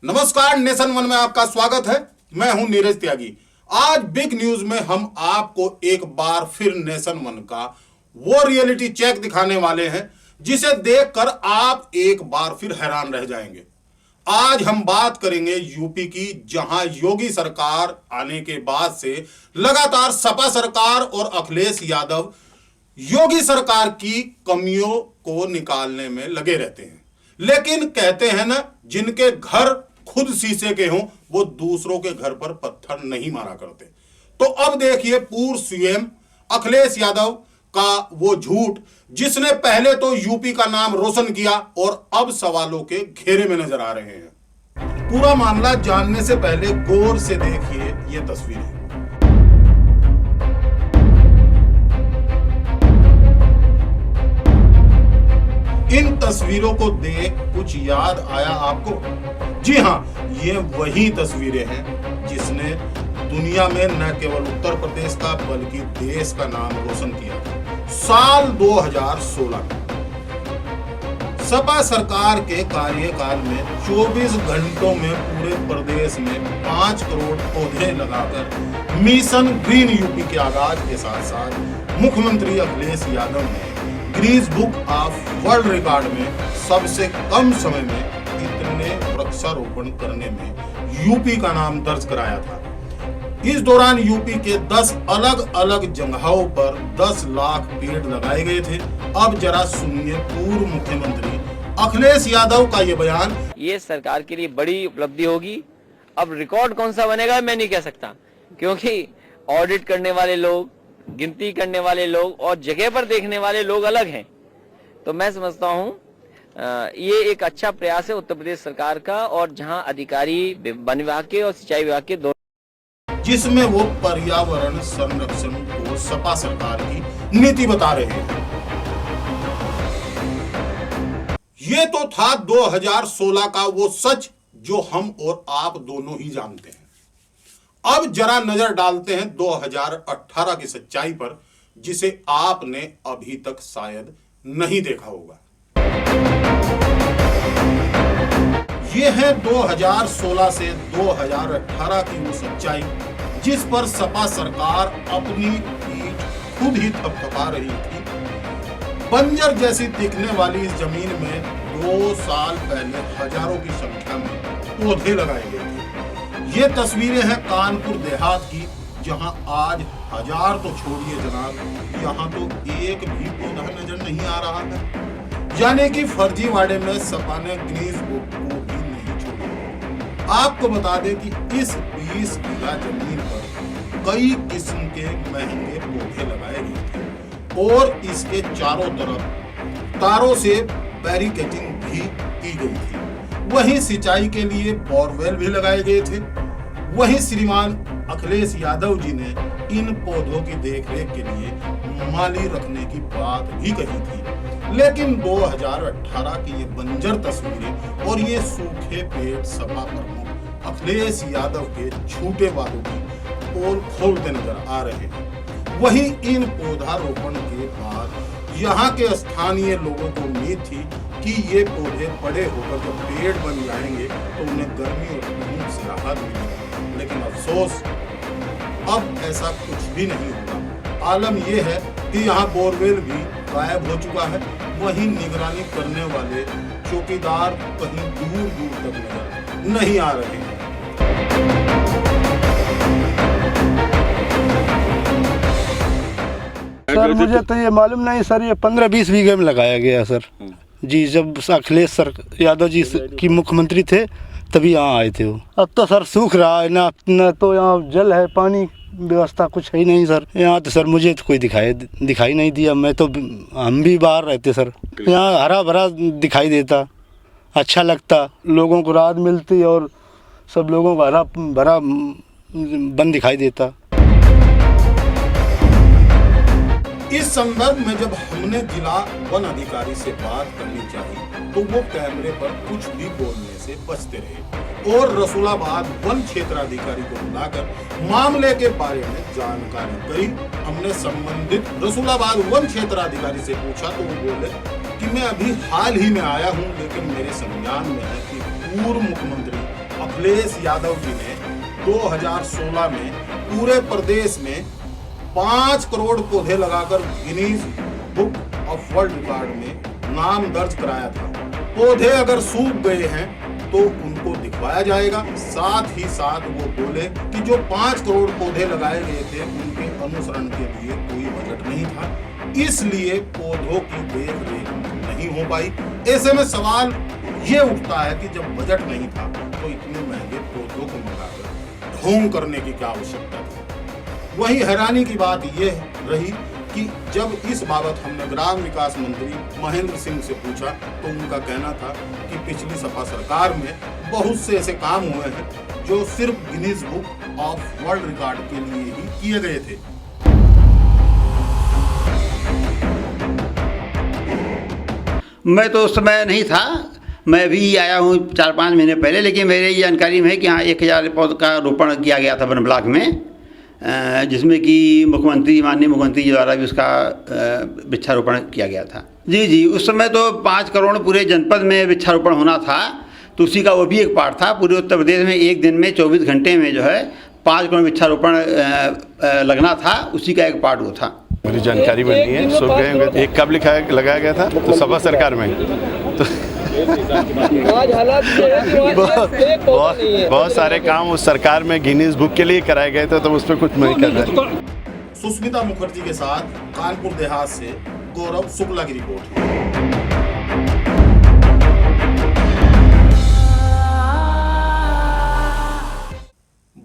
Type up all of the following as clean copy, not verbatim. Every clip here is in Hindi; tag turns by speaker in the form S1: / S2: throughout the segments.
S1: नमस्कार, नेशन वन में आपका स्वागत है। मैं हूं नीरज त्यागी। आज बिग न्यूज में हम आपको एक बार फिर नेशन वन का वो रियलिटी चेक दिखाने वाले हैं जिसे देखकर आप एक बार फिर हैरान रह जाएंगे। आज हम बात करेंगे यूपी की, जहां योगी सरकार आने के बाद से लगातार सपा सरकार और अखिलेश यादव योगी सरकार की कमियों को निकालने में लगे रहते हैं। लेकिन कहते हैं ना, जिनके घर खुद शीशे के हों वो दूसरों के घर पर पत्थर नहीं मारा करते। तो अब देखिए पूर्व सीएम अखिलेश यादव का वो झूठ, जिसने पहले तो यूपी का नाम रोशन किया और अब सवालों के घेरे में नजर आ रहे हैं। पूरा मामला जानने से पहले गौर से देखिए ये तस्वीरें। इन तस्वीरों को देख कुछ याद आया आपको? जी हां, ये वही तस्वीरें हैं जिसने दुनिया में न केवल उत्तर प्रदेश का बल्कि देश का नाम रोशन किया था। साल 2016 में सपा सरकार के कार्यकाल में 24 घंटों में पूरे प्रदेश में 5 करोड़ पौधे लगाकर मिशन ग्रीन यूपी के आगाज के साथ साथ मुख्यमंत्री अखिलेश यादव ने Guinness book of world record में सबसे कम समय में इतने वृक्षारोपण करने में यूपी का नाम दर्ज कराया था। इस दौरान यूपी के 10 अलग अलग जगहों पर 10 लाख पेड़ लगाए गए थे। अब जरा सुनिए पूर्व मुख्यमंत्री अखिलेश यादव का ये बयान।
S2: ये सरकार के लिए बड़ी उपलब्धि होगी। अब रिकॉर्ड कौन सा बनेगा मैं नहीं कह सकता, क्योंकि ऑडिट करने वाले लोग, गिनती करने वाले लोग और जगह पर देखने वाले लोग अलग हैं। तो मैं समझता हूं ये एक अच्छा प्रयास है उत्तर प्रदेश सरकार का, और जहां अधिकारी वन विभाग के और सिंचाई विभाग के दोनों,
S1: जिसमें वो पर्यावरण संरक्षण को सपा सरकार की नीति बता रहे हैं। ये तो था 2016 का वो सच जो हम और आप दोनों ही जानते हैं। अब जरा नजर डालते हैं 2018 की सच्चाई पर, जिसे आपने अभी तक शायद नहीं देखा होगा। यह है 2016 से 2018 की वो सच्चाई जिस पर सपा सरकार अपनी पीठ खुद ही थपथपा रही थी। बंजर जैसी दिखने वाली इस जमीन में 2 साल पहले हजारों की संख्या में पौधे लगाए गए थे। ये तस्वीरें हैं कानपुर देहात की, जहां आज हजार तो छोड़िए जनाब, यहां तो एक भी पौधा नजर नहीं आ रहा है। यानी कि फर्जीवाड़े में सपा ने गिनीज बुक को भी नहीं छोड़ा। आपको बता दें कि इस 20 बीघा जमीन पर कई किस्म के महंगे पौधे लगाए गए थे और इसके चारों तरफ तारों से बैरिकेडिंग भी की गई थी। वहीं सिंचाई के लिए बोरवेल भी लगाए गए थे। वहीं श्रीमान अखिलेश यादव जी ने इन पौधों की देखरेख के लिए माली रखने की बात भी कही थी। लेकिन 2018 की ये बंजर तस्वीरें और ये सूखे पेड़ सपा प्रमुख अखिलेश यादव के झूठे वादों की पोल खोलते नजर आ रहे हैं। वहीं इन पौधारोपण के बाद यहाँ के स्थानीय लोगों को उम्मीद थी कि ये पौधे बड़े होकर जब पेड़ बन जाएंगे तो उन्हें गर्मी और धूप से राहत मिलेगी। लेकिन अफसोस, अब ऐसा कुछ भी नहीं होगा। आलम यह है कि यहाँ बोरवेल भी गायब हो चुका है। वहीं निगरानी करने वाले चौकीदार कहीं दूर दूर तक नजर नहीं आ रहे हैं।
S3: सर मुझे तो ये मालूम नहीं सर, ये 15-20 बीघे में लगाया गया सर जी। जब अखिलेश यादव जी की मुख्यमंत्री थे तभी यहाँ आए थे वो। अब तो सर सूख रहा है ना तो यहाँ जल है, पानी व्यवस्था कुछ है ही नहीं सर। यहाँ तो सर मुझे तो कोई दिखाई नहीं दिया। मैं तो, हम भी बाहर रहते सर, यहाँ हरा भरा दिखाई देता, अच्छा लगता, लोगों को राहत मिलती और सब लोगों को हरा भरा वन दिखाई देता।
S1: इस संदर्भ में जब हमने जिला वन अधिकारी से बात करनी चाहिए तो वो कैमरे पर कुछ भी बोलने से बचते रहे और रसूलाबाद वन क्षेत्राधिकारी को बुलाकर मामले के बारे में जानकारी करी। हमने संबंधित रसूलाबाद वन क्षेत्राधिकारी से पूछा तो वो बोले कि मैं अभी हाल ही में आया हूं, लेकिन मेरे संज्ञान में है कि पूर्व मुख्यमंत्री अखिलेश यादव जी ने 2016 में पूरे प्रदेश में 5 करोड़ पौधे लगाकर Guinness book of world record में नाम दर्ज कराया था। पौधे अगर सूख गए हैं तो उनको दिखवाया जाएगा। साथ ही साथ वो बोले कि जो 5 करोड़ पौधे लगाए गए थे उनके अनुसरण के लिए कोई बजट नहीं था, इसलिए पौधों की देख रेख नहीं हो पाई। ऐसे में सवाल ये उठता है कि जब बजट नहीं था तो इतने महंगे पौधों को मंगाकर ढोंग करने की क्या आवश्यकता थी। वहीं हैरानी की बात यह रही कि जब इस बाबत हमने ग्राम विकास मंत्री महेंद्र सिंह से पूछा तो उनका कहना था कि पिछली सपा सरकार में बहुत से ऐसे काम हुए हैं जो सिर्फ Guinness book of world record के लिए ही किए गए थे।
S4: मैं तो उस समय नहीं था, मैं भी आया हूँ 4-5 महीने पहले, लेकिन मेरे जानकारी में है कि हाँ 1000 पौध का रोपण किया गया था वन ब्लॉक में, जिसमें कि माननीय मुख्यमंत्री जी द्वारा भी उसका वृक्षारोपण किया गया था। जी, उस समय तो 5 करोड़ पूरे जनपद में वृक्षारोपण होना था, तो उसी का वो भी एक पार्ट था। पूरे उत्तर प्रदेश में एक दिन में 24 घंटे में जो है 5 करोड़ वृक्षारोपण लगना था, उसी का एक पार्ट वो था।
S5: मेरी जानकारी में नहीं है, सूख गए होंगे। एक कब लगाया गया था तो सपा सरकार में तो
S6: आज हालात ये है कि
S5: बहुत सारे काम उस सरकार में गिनीज बुक के लिए कराए गए थे, तो उस पर कुछ नहीं कर रहे।
S1: सुष्मिता मुखर्जी के साथ कानपुर देहात से गौरव शुक्ला की रिपोर्ट।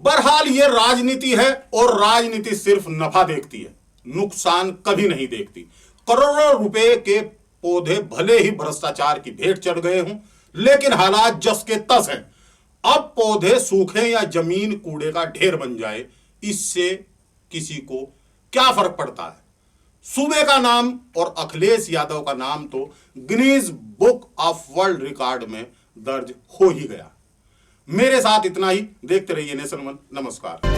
S1: बहरहाल ये राजनीति है और राजनीति सिर्फ नफा देखती है, नुकसान कभी नहीं देखती। करोड़ों रुपए के पौधे भले ही भ्रष्टाचार की भेंट चढ़ गए हों, लेकिन हालात जस के तस हैं। अब पौधे सूखे या जमीन कूड़े का ढेर बन जाए, इससे किसी को क्या फर्क पड़ता है। सूबे का नाम और अखिलेश यादव का नाम तो Guinness book of world record में दर्ज हो ही गया। मेरे साथ इतना ही। देखते रहिए नेशन वन। नमस्कार।